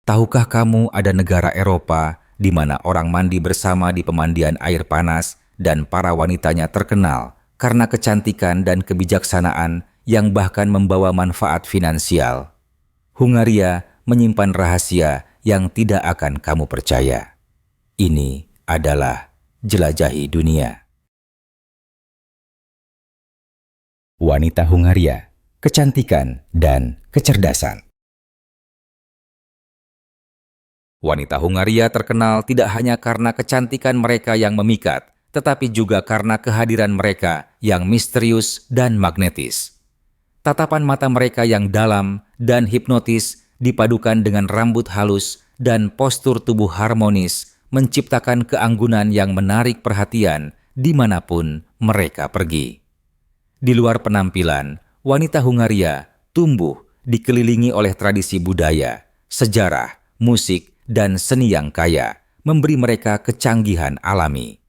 Tahukah kamu ada negara Eropa di mana orang mandi bersama di pemandian air panas dan para wanitanya terkenal karena kecantikan dan kebijaksanaan yang bahkan membawa manfaat finansial? Hungaria menyimpan rahasia yang tidak akan kamu percaya. Ini adalah jelajahi dunia. Wanita Hungaria, kecantikan dan kecerdasan. Wanita Hungaria terkenal tidak hanya karena kecantikan mereka yang memikat, tetapi juga karena kehadiran mereka yang misterius dan magnetis. Tatapan mata mereka yang dalam dan hipnotis dipadukan dengan rambut halus dan postur tubuh harmonis menciptakan keanggunan yang menarik perhatian dimanapun mereka pergi. Di luar penampilan, wanita Hungaria tumbuh dikelilingi oleh tradisi budaya, sejarah, musik, dan seni yang kaya, memberi mereka kecanggihan alami.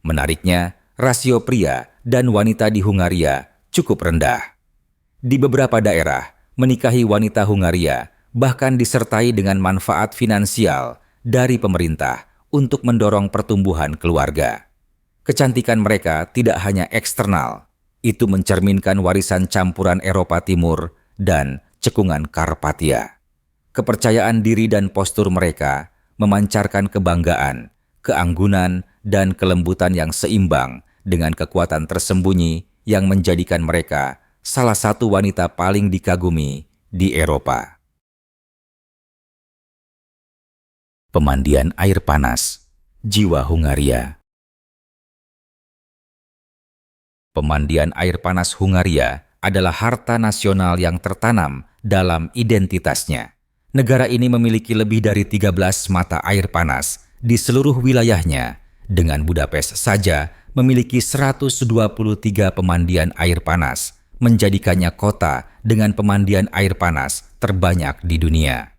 Menariknya, rasio pria dan wanita di Hungaria cukup rendah. Di beberapa daerah, menikahi wanita Hungaria bahkan disertai dengan manfaat finansial dari pemerintah untuk mendorong pertumbuhan keluarga. Kecantikan mereka tidak hanya eksternal, itu mencerminkan warisan campuran Eropa Timur dan cekungan Karpatia. Kepercayaan diri dan postur mereka memancarkan kebanggaan, keanggunan, dan kelembutan yang seimbang dengan kekuatan tersembunyi yang menjadikan mereka salah satu wanita paling dikagumi di Eropa. Pemandian air panas, jiwa Hungaria. Pemandian air panas Hungaria adalah harta nasional yang tertanam dalam identitasnya. Negara ini memiliki lebih dari 13 mata air panas di seluruh wilayahnya, dengan Budapest saja memiliki 123 pemandian air panas, menjadikannya kota dengan pemandian air panas terbanyak di dunia.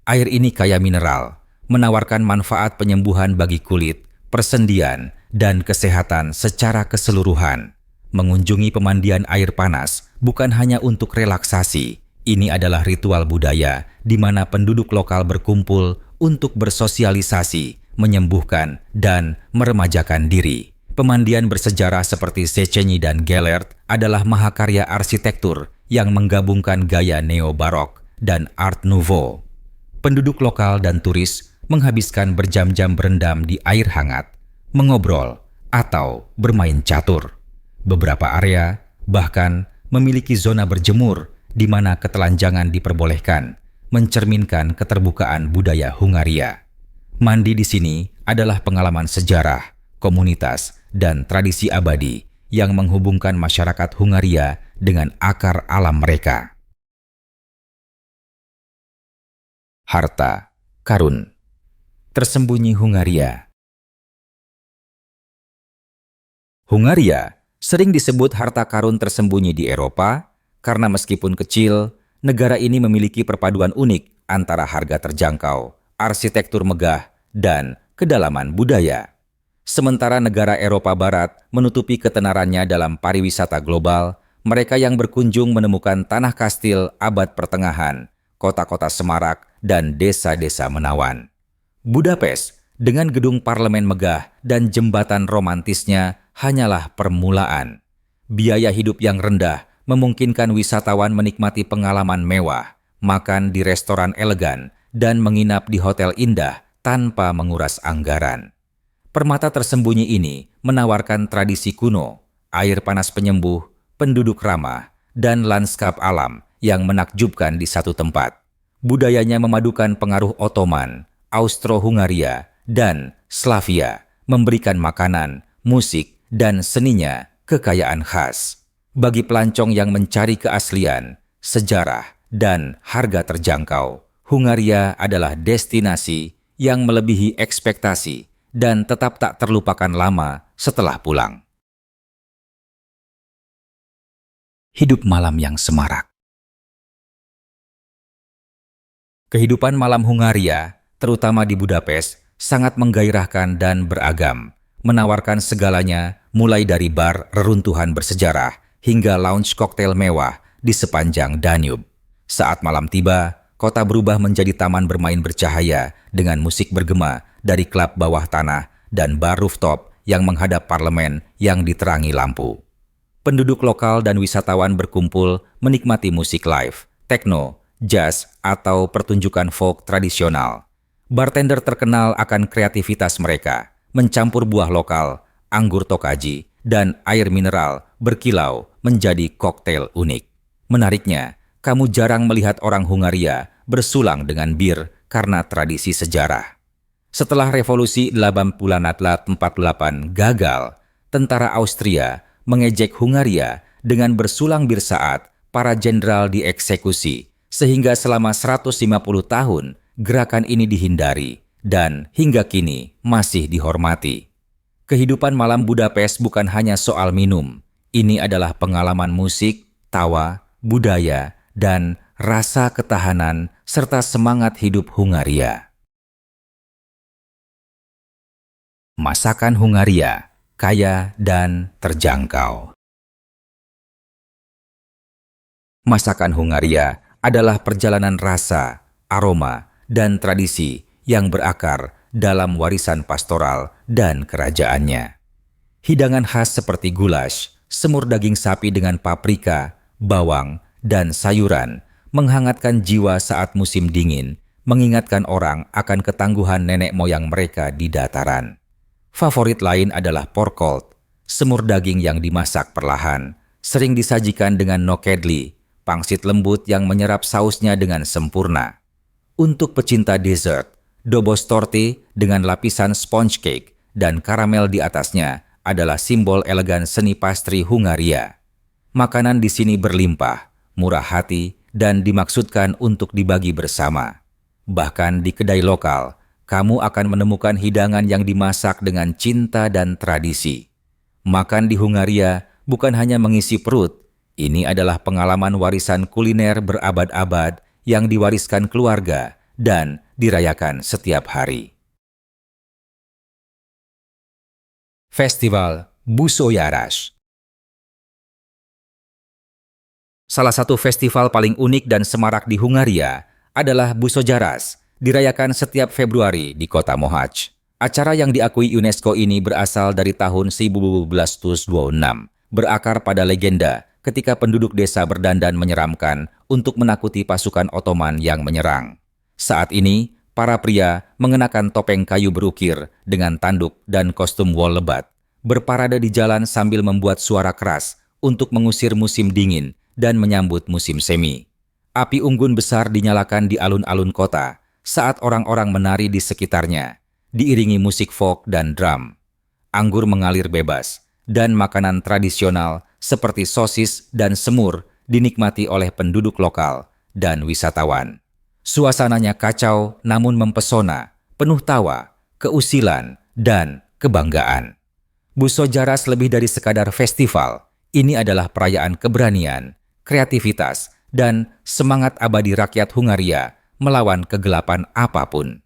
Air ini kaya mineral, menawarkan manfaat penyembuhan bagi kulit, persendian, dan kesehatan secara keseluruhan. Mengunjungi pemandian air panas bukan hanya untuk relaksasi. Ini adalah ritual budaya di mana penduduk lokal berkumpul untuk bersosialisasi, menyembuhkan, dan meremajakan diri. Pemandian bersejarah seperti Széchenyi dan Gellert adalah mahakarya arsitektur yang menggabungkan gaya neo-barok dan art nouveau. Penduduk lokal dan turis menghabiskan berjam-jam berendam di air hangat, mengobrol, atau bermain catur. Beberapa area bahkan memiliki zona berjemur di mana ketelanjangan diperbolehkan, mencerminkan keterbukaan budaya Hungaria. Mandi di sini adalah pengalaman sejarah, komunitas, dan tradisi abadi yang menghubungkan masyarakat Hungaria dengan akar alam mereka. Harta karun tersembunyi Hungaria. Hungaria sering disebut harta karun tersembunyi di Eropa karena meskipun kecil, negara ini memiliki perpaduan unik antara harga terjangkau, arsitektur megah, dan kedalaman budaya. Sementara negara Eropa Barat menutupi ketenarannya dalam pariwisata global, mereka yang berkunjung menemukan tanah kastil abad pertengahan, kota-kota semarak, dan desa-desa menawan. Budapest, dengan gedung parlemen megah dan jembatan romantisnya, hanyalah permulaan. Biaya hidup yang rendah memungkinkan wisatawan menikmati pengalaman mewah, makan di restoran elegan, dan menginap di hotel indah tanpa menguras anggaran. Permata tersembunyi ini menawarkan tradisi kuno, air panas penyembuh, penduduk ramah, dan lanskap alam yang menakjubkan di satu tempat. Budayanya memadukan pengaruh Ottoman, Austro-Hungaria, dan Slavia, memberikan makanan, musik, dan seninya kekayaan khas. Bagi pelancong yang mencari keaslian, sejarah, dan harga terjangkau, Hungaria adalah destinasi yang melebihi ekspektasi dan tetap tak terlupakan lama setelah pulang. Hidup malam yang semarak. Kehidupan malam Hungaria, terutama di Budapest, sangat menggairahkan dan beragam, menawarkan segalanya mulai dari bar reruntuhan bersejarah hingga lounge koktail mewah di sepanjang Danube. Saat malam tiba, kota berubah menjadi taman bermain bercahaya dengan musik bergema dari klub bawah tanah dan bar rooftop yang menghadap parlemen yang diterangi lampu. Penduduk lokal dan wisatawan berkumpul menikmati musik live, techno, jazz, atau pertunjukan folk tradisional. Bartender terkenal akan kreativitas mereka, mencampur buah lokal, anggur tokaji, dan air mineral berkilau menjadi koktail unik. Menariknya, kamu jarang melihat orang Hungaria bersulang dengan bir karena tradisi sejarah. Setelah revolusi 1848 gagal, tentara Austria mengejek Hungaria dengan bersulang bir saat para jenderal dieksekusi, sehingga selama 150 tahun gerakan ini dihindari dan hingga kini masih dihormati. Kehidupan malam Budapest bukan hanya soal minum, ini adalah pengalaman musik, tawa, budaya, dan rasa ketahanan serta semangat hidup Hungaria. Masakan Hungaria, kaya dan terjangkau. Masakan Hungaria adalah perjalanan rasa, aroma, dan tradisi yang berakar dalam warisan pastoral dan kerajaannya. Hidangan khas seperti goulash, semur daging sapi dengan paprika, bawang, dan sayuran menghangatkan jiwa saat musim dingin, mengingatkan orang akan ketangguhan nenek moyang mereka di dataran. Favorit lain adalah porkol, semur daging yang dimasak perlahan, sering disajikan dengan nokedli, pangsit lembut yang menyerap sausnya dengan sempurna. Untuk pecinta dessert, dobos torti dengan lapisan sponge cake dan karamel di atasnya adalah simbol elegan seni pastry Hungaria. Makanan di sini berlimpah, murah hati, dan dimaksudkan untuk dibagi bersama. Bahkan di kedai lokal, kamu akan menemukan hidangan yang dimasak dengan cinta dan tradisi. Makan di Hungaria bukan hanya mengisi perut, ini adalah pengalaman warisan kuliner berabad-abad yang diwariskan keluarga dan dirayakan setiap hari. Festival Busoyaras. Salah satu festival paling unik dan semarak di Hungaria adalah Busoyaras, dirayakan setiap Februari di kota Mohacs. Acara yang diakui UNESCO ini berasal dari tahun 1226, berakar pada legenda ketika penduduk desa berdandan menyeramkan untuk menakuti pasukan Ottoman yang menyerang. Saat ini, para pria mengenakan topeng kayu berukir dengan tanduk dan kostum wol lebat, berparade di jalan sambil membuat suara keras untuk mengusir musim dingin dan menyambut musim semi. Api unggun besar dinyalakan di alun-alun kota saat orang-orang menari di sekitarnya, diiringi musik folk dan drum. Anggur mengalir bebas, dan makanan tradisional seperti sosis dan semur dinikmati oleh penduduk lokal dan wisatawan. Suasananya kacau namun mempesona, penuh tawa, keusilan, dan kebanggaan. Busoyaras lebih dari sekadar festival, ini adalah perayaan keberanian, kreativitas, dan semangat abadi rakyat Hungaria melawan kegelapan apapun.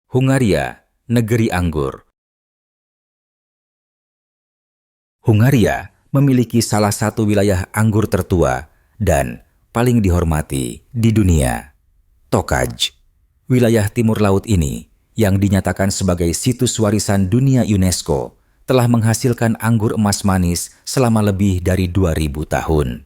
Hungaria, negeri anggur. Hungaria memiliki salah satu wilayah anggur tertua dan paling dihormati di dunia, Tokaji. Wilayah timur laut ini, yang dinyatakan sebagai situs warisan dunia UNESCO, telah menghasilkan anggur emas manis selama lebih dari 2000 tahun.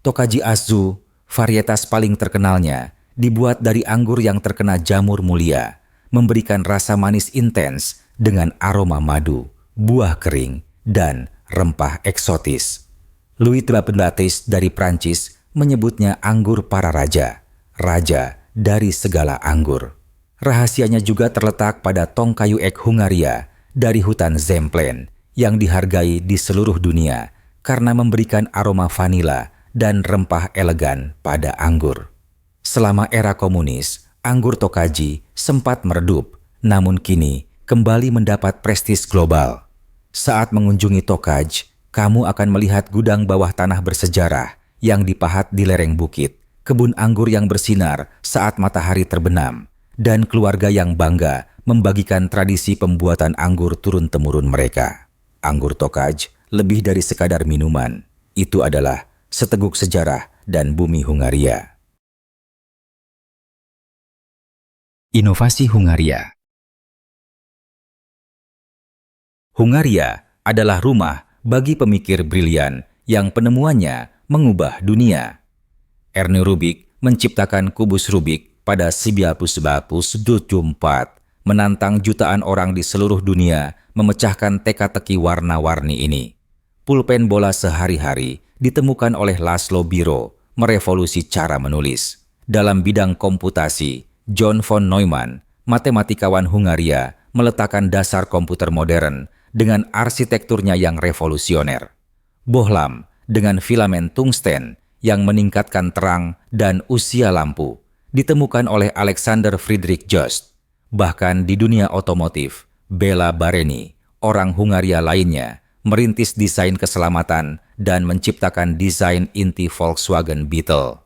Tokaji Azu, varietas paling terkenalnya, dibuat dari anggur yang terkena jamur mulia, memberikan rasa manis intens dengan aroma madu, buah kering, dan rempah eksotis. Louis XVIII dari Prancis menyebutnya anggur para raja, raja dari segala anggur. Rahasianya juga terletak pada tong kayu ek Hungaria dari hutan Zemplén yang dihargai di seluruh dunia karena memberikan aroma vanila dan rempah elegan pada anggur. Selama era komunis, anggur Tokaji sempat meredup, namun kini kembali mendapat prestis global. Saat mengunjungi Tokaji, kamu akan melihat gudang bawah tanah bersejarah yang dipahat di lereng bukit, kebun anggur yang bersinar saat matahari terbenam, dan keluarga yang bangga membagikan tradisi pembuatan anggur turun-temurun mereka. Anggur Tokaji lebih dari sekadar minuman. Itu adalah seteguk sejarah dan bumi Hungaria. Inovasi Hungaria. Hungaria adalah rumah bagi pemikir brilian yang penemuannya mengubah dunia. Erno Rubik menciptakan kubus Rubik pada 1974, menantang jutaan orang di seluruh dunia memecahkan teka-teki warna-warni ini. Pulpen bola sehari-hari ditemukan oleh Laszlo Biro merevolusi cara menulis. Dalam bidang komputasi, John von Neumann, matematikawan Hungaria, meletakkan dasar komputer modern dengan arsitekturnya yang revolusioner. Bohlam dengan filamen tungsten yang meningkatkan terang dan usia lampu ditemukan oleh Alexander Friedrich Jost. Bahkan di dunia otomotif, Bela Bareni, orang Hungaria lainnya, merintis desain keselamatan dan menciptakan desain inti Volkswagen Beetle.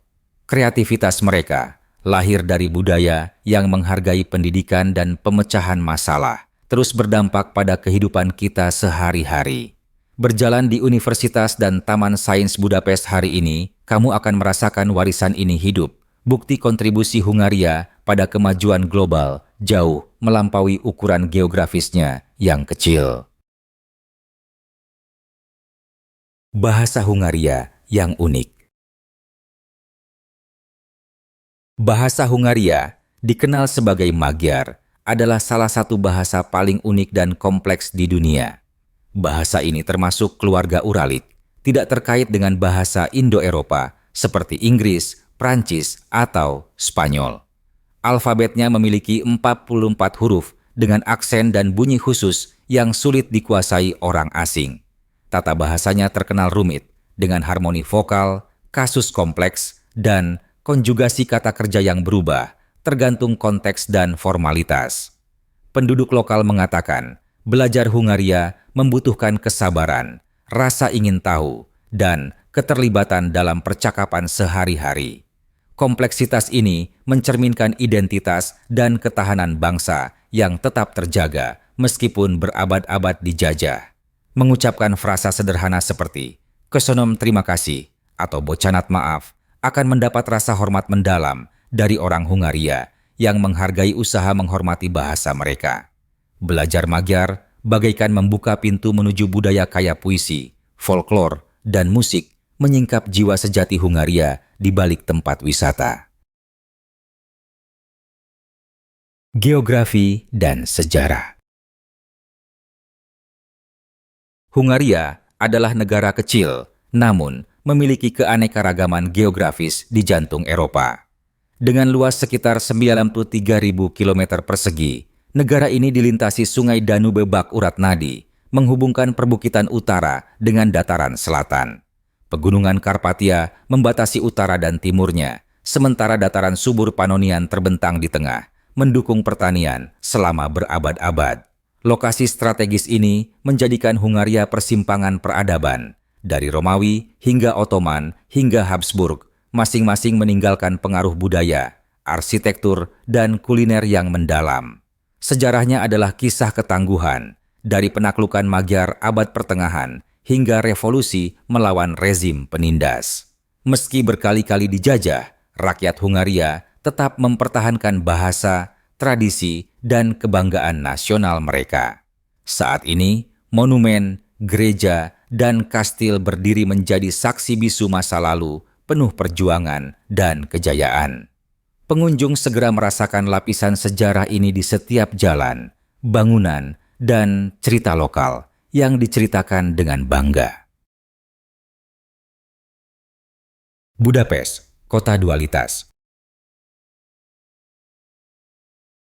Kreativitas mereka lahir dari budaya yang menghargai pendidikan dan pemecahan masalah, terus berdampak pada kehidupan kita sehari-hari. Berjalan di Universitas dan Taman Sains Budapest hari ini, kamu akan merasakan warisan ini hidup. Bukti kontribusi Hungaria pada kemajuan global jauh melampaui ukuran geografisnya yang kecil. Bahasa Hungaria yang unik. Bahasa Hungaria, dikenal sebagai Magyar, adalah salah satu bahasa paling unik dan kompleks di dunia. Bahasa ini termasuk keluarga Uralic, tidak terkait dengan bahasa Indo-Eropa seperti Inggris, Prancis, atau Spanyol. Alfabetnya memiliki 44 huruf dengan aksen dan bunyi khusus yang sulit dikuasai orang asing. Tata bahasanya terkenal rumit dengan harmoni vokal, kasus kompleks, dan konjugasi kata kerja yang berubah tergantung konteks dan formalitas. Penduduk lokal mengatakan, belajar Hungaria membutuhkan kesabaran, rasa ingin tahu, dan keterlibatan dalam percakapan sehari-hari. Kompleksitas ini mencerminkan identitas dan ketahanan bangsa yang tetap terjaga meskipun berabad-abad dijajah. Mengucapkan frasa sederhana seperti "Köszönöm terima kasih" atau "Bocanat maaf" akan mendapat rasa hormat mendalam dari orang Hungaria yang menghargai usaha menghormati bahasa mereka. Belajar Magyar bagaikan membuka pintu menuju budaya kaya puisi, folklor, dan musik, menyingkap jiwa sejati Hungaria di balik tempat wisata. Geografi dan sejarah. Hungaria adalah negara kecil, namun memiliki keanekaragaman geografis di jantung Eropa. Dengan luas sekitar 93.000 km persegi, negara ini dilintasi sungai Danube bak urat nadi, menghubungkan perbukitan utara dengan dataran selatan. Pegunungan Karpatia membatasi utara dan timurnya, sementara dataran subur Pannonian terbentang di tengah, mendukung pertanian selama berabad-abad. Lokasi strategis ini menjadikan Hungaria persimpangan peradaban, dari Romawi hingga Ottoman hingga Habsburg, masing-masing meninggalkan pengaruh budaya, arsitektur, dan kuliner yang mendalam. Sejarahnya adalah kisah ketangguhan, dari penaklukan Magyar abad pertengahan hingga revolusi melawan rezim penindas. Meski berkali-kali dijajah, rakyat Hungaria tetap mempertahankan bahasa, tradisi, dan kebanggaan nasional mereka. Saat ini, monumen, gereja, dan kastil berdiri menjadi saksi bisu masa lalu penuh perjuangan dan kejayaan. Pengunjung segera merasakan lapisan sejarah ini di setiap jalan, bangunan, dan cerita lokal yang diceritakan dengan bangga. Budapest, kota dualitas.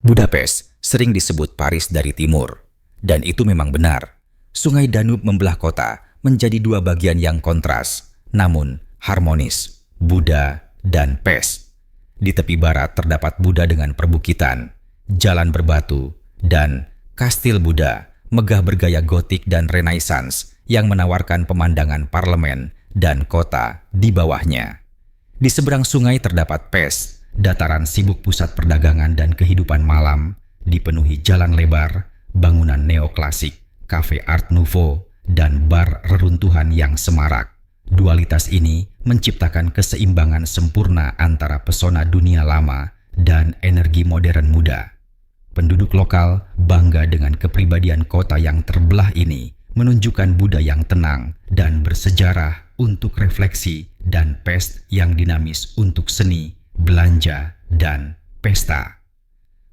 Budapest sering disebut Paris dari timur, dan itu memang benar. Sungai Danube membelah kota menjadi dua bagian yang kontras, namun harmonis, Buda dan Pest. Di tepi barat terdapat Buda dengan perbukitan, jalan berbatu, dan kastil Buda, megah bergaya gotik dan renaissance yang menawarkan pemandangan parlemen dan kota di bawahnya. Di seberang sungai terdapat Pest, dataran sibuk pusat perdagangan dan kehidupan malam, dipenuhi jalan lebar, bangunan neoklasik, kafe Art Nouveau, dan bar reruntuhan yang semarak. Dualitas ini menciptakan keseimbangan sempurna antara pesona dunia lama dan energi modern muda. Penduduk lokal bangga dengan kepribadian kota yang terbelah ini, menunjukkan budaya yang tenang dan bersejarah untuk refleksi dan pest yang dinamis untuk seni, belanja, dan pesta.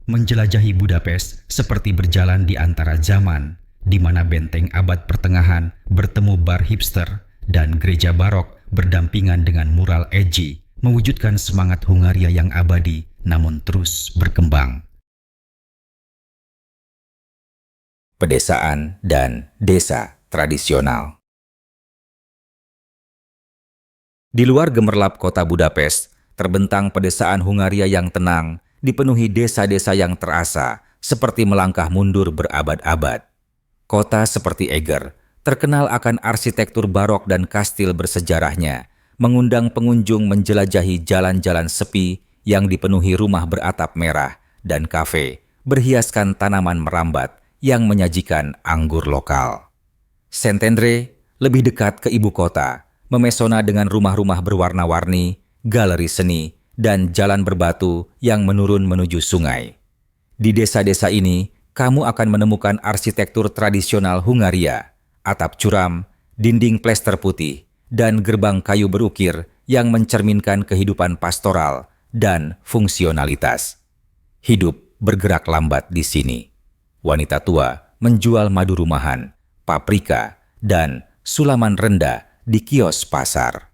Menjelajahi Budapest seperti berjalan di antara zaman, di mana benteng abad pertengahan bertemu bar hipster dan gereja barok berdampingan dengan mural edgy, mewujudkan semangat Hungaria yang abadi namun terus berkembang. Pedesaan dan desa tradisional. Di luar gemerlap kota Budapest, terbentang pedesaan Hungaria yang tenang, dipenuhi desa-desa yang terasa, seperti melangkah mundur berabad-abad. Kota seperti Eger, terkenal akan arsitektur barok dan kastil bersejarahnya, mengundang pengunjung menjelajahi jalan-jalan sepi yang dipenuhi rumah beratap merah dan kafe berhiaskan tanaman merambat yang menyajikan anggur lokal. Szentendre lebih dekat ke ibu kota, memesona dengan rumah-rumah berwarna-warni, galeri seni, dan jalan berbatu yang menurun menuju sungai. Di desa-desa ini, kamu akan menemukan arsitektur tradisional Hungaria, atap curam, dinding plester putih, dan gerbang kayu berukir yang mencerminkan kehidupan pastoral dan fungsionalitas. Hidup bergerak lambat di sini. Wanita tua menjual madu rumahan, paprika, dan sulaman rendah di kios pasar.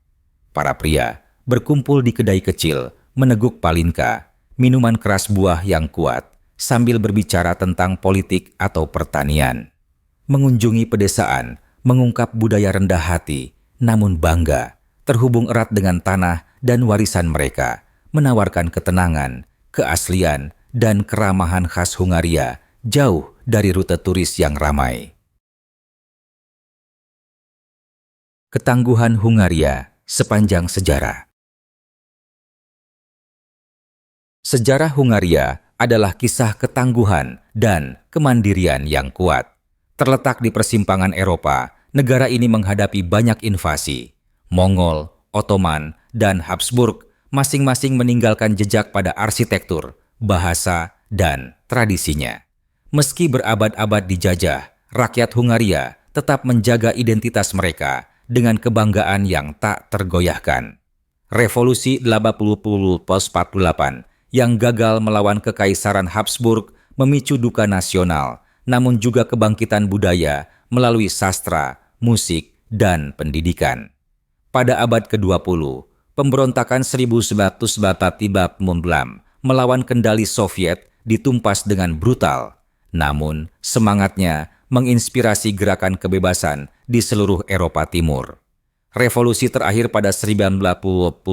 Para pria berkumpul di kedai kecil, meneguk palinka, minuman keras buah yang kuat, sambil berbicara tentang politik atau pertanian. Mengunjungi pedesaan, mengungkap budaya rendah hati, namun bangga, terhubung erat dengan tanah dan warisan mereka, menawarkan ketenangan, keaslian, dan keramahan khas Hungaria, jauh dari rute turis yang ramai. Ketangguhan Hungaria sepanjang sejarah. Sejarah Hungaria adalah kisah ketangguhan dan kemandirian yang kuat. Terletak di persimpangan Eropa, negara ini menghadapi banyak invasi. Mongol, Ottoman, dan Habsburg masing-masing meninggalkan jejak pada arsitektur, bahasa, dan tradisinya. Meski berabad-abad dijajah, rakyat Hungaria tetap menjaga identitas mereka dengan kebanggaan yang tak tergoyahkan. Revolusi 1848 yang gagal melawan Kekaisaran Habsburg memicu duka nasional, namun juga kebangkitan budaya melalui sastra, musik, dan pendidikan. Pada abad ke-20, pemberontakan 1939 melawan kendali Soviet ditumpas dengan brutal, namun semangatnya menginspirasi gerakan kebebasan di seluruh Eropa Timur. Revolusi terakhir pada 1989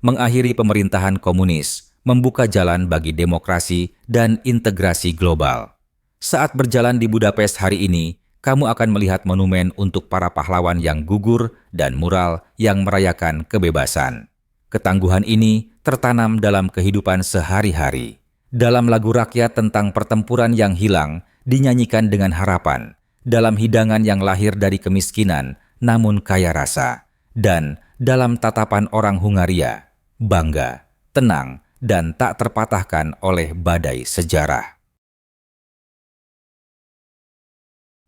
mengakhiri pemerintahan komunis, membuka jalan bagi demokrasi dan integrasi global. Saat berjalan di Budapest hari ini, kamu akan melihat monumen untuk para pahlawan yang gugur dan mural yang merayakan kebebasan. Ketangguhan ini tertanam dalam kehidupan sehari-hari. Dalam lagu rakyat tentang pertempuran yang hilang, dinyanyikan dengan harapan. Dalam hidangan yang lahir dari kemiskinan, namun kaya rasa. Dan dalam tatapan orang Hungaria, bangga, tenang, dan tak terpatahkan oleh badai sejarah.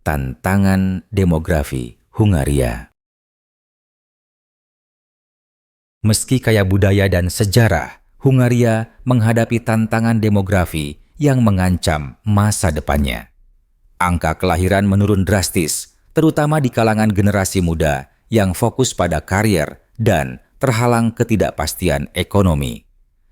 Tantangan demografi Hungaria. Meski kaya budaya dan sejarah, Hungaria menghadapi tantangan demografi yang mengancam masa depannya. Angka kelahiran menurun drastis, terutama di kalangan generasi muda yang fokus pada karier dan terhalang ketidakpastian ekonomi.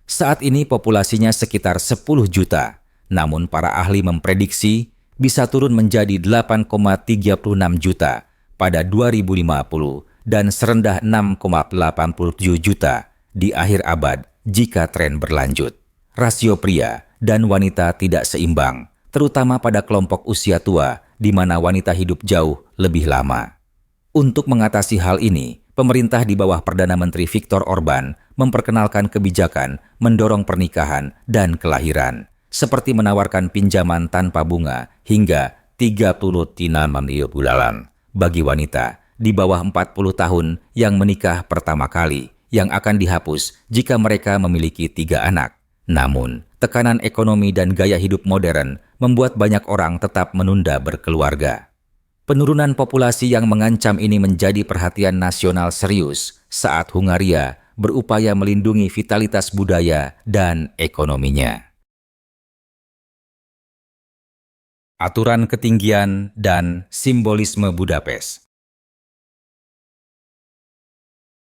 Saat ini populasinya sekitar 10 juta, namun para ahli memprediksi bisa turun menjadi 8,36 juta pada 2050 dan serendah 6,87 juta di akhir abad jika tren berlanjut. Rasio pria dan wanita tidak seimbang, terutama pada kelompok usia tua di mana wanita hidup jauh lebih lama. Untuk mengatasi hal ini, pemerintah di bawah Perdana Menteri Viktor Orban memperkenalkan kebijakan mendorong pernikahan dan kelahiran, seperti menawarkan pinjaman tanpa bunga hingga 30 bulan bagi wanita di bawah 40 tahun yang menikah pertama kali, yang akan dihapus jika mereka memiliki 3 anak. Namun, tekanan ekonomi dan gaya hidup modern membuat banyak orang tetap menunda berkeluarga. Penurunan populasi yang mengancam ini menjadi perhatian nasional serius saat Hungaria berupaya melindungi vitalitas budaya dan ekonominya. Aturan ketinggian dan simbolisme Budapest.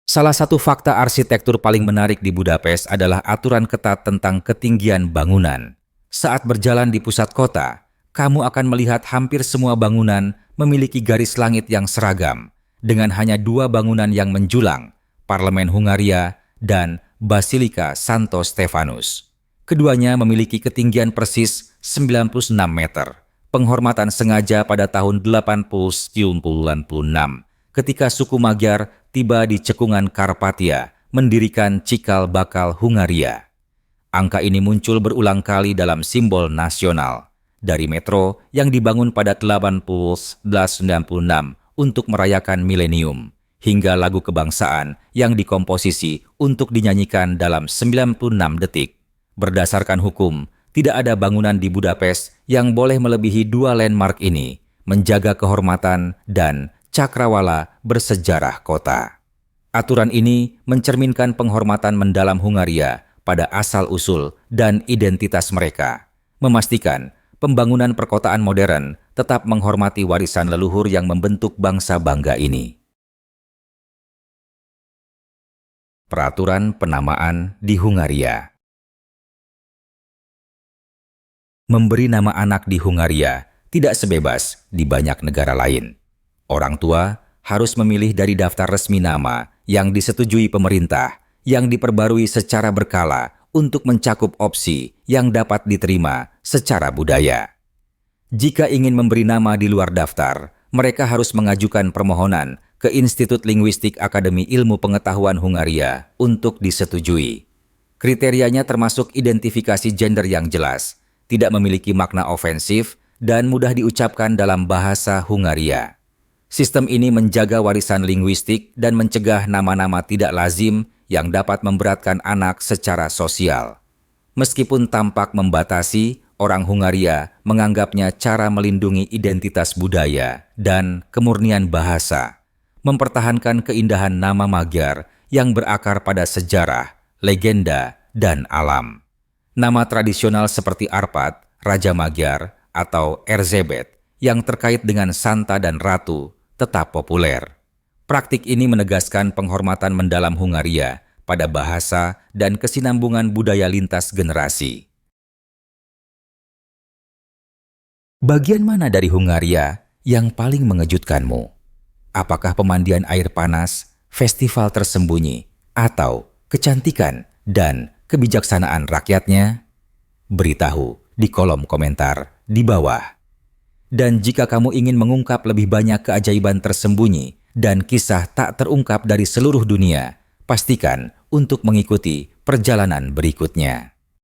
Salah satu fakta arsitektur paling menarik di Budapest adalah aturan ketat tentang ketinggian bangunan. Saat berjalan di pusat kota, kamu akan melihat hampir semua bangunan memiliki garis langit yang seragam, dengan hanya 2 bangunan yang menjulang, Parlemen Hungaria dan Basilika Santo Stefanus. Keduanya memiliki ketinggian persis 96 meter. Penghormatan sengaja pada tahun 1896 ketika suku Magyar tiba di cekungan Karpatia mendirikan cikal bakal Hungaria. Angka ini muncul berulang kali dalam simbol nasional, dari metro yang dibangun pada 1896 untuk merayakan milenium, hingga lagu kebangsaan yang dikomposisi untuk dinyanyikan dalam 96 detik. Berdasarkan hukum, tidak ada bangunan di Budapest yang boleh melebihi 2 landmark ini, menjaga kehormatan dan cakrawala bersejarah kota. Aturan ini mencerminkan penghormatan mendalam Hungaria pada asal-usul dan identitas mereka, memastikan pembangunan perkotaan modern tetap menghormati warisan leluhur yang membentuk bangsa bangga ini. Peraturan penamaan di Hungaria. Memberi nama anak di Hungaria tidak sebebas di banyak negara lain. Orang tua harus memilih dari daftar resmi nama yang disetujui pemerintah, yang diperbarui secara berkala untuk mencakup opsi yang dapat diterima secara budaya. Jika ingin memberi nama di luar daftar, mereka harus mengajukan permohonan ke Institut Linguistik Akademi Ilmu Pengetahuan Hungaria untuk disetujui. Kriterianya termasuk identifikasi gender yang jelas, tidak memiliki makna ofensif, dan mudah diucapkan dalam bahasa Hungaria. Sistem ini menjaga warisan linguistik dan mencegah nama-nama tidak lazim yang dapat memberatkan anak secara sosial. Meskipun tampak membatasi, orang Hungaria menganggapnya cara melindungi identitas budaya dan kemurnian bahasa, mempertahankan keindahan nama Magyar yang berakar pada sejarah, legenda, dan alam. Nama tradisional seperti Arpad, Raja Magyar, atau Erzsébet yang terkait dengan Santa dan Ratu tetap populer. Praktik ini menegaskan penghormatan mendalam Hungaria pada bahasa dan kesinambungan budaya lintas generasi. Bagian mana dari Hungaria yang paling mengejutkanmu? Apakah pemandian air panas, festival tersembunyi, atau kecantikan dan kebijaksanaan rakyatnya? Beritahu di kolom komentar di bawah. Dan jika kamu ingin mengungkap lebih banyak keajaiban tersembunyi dan kisah tak terungkap dari seluruh dunia, pastikan untuk mengikuti perjalanan berikutnya.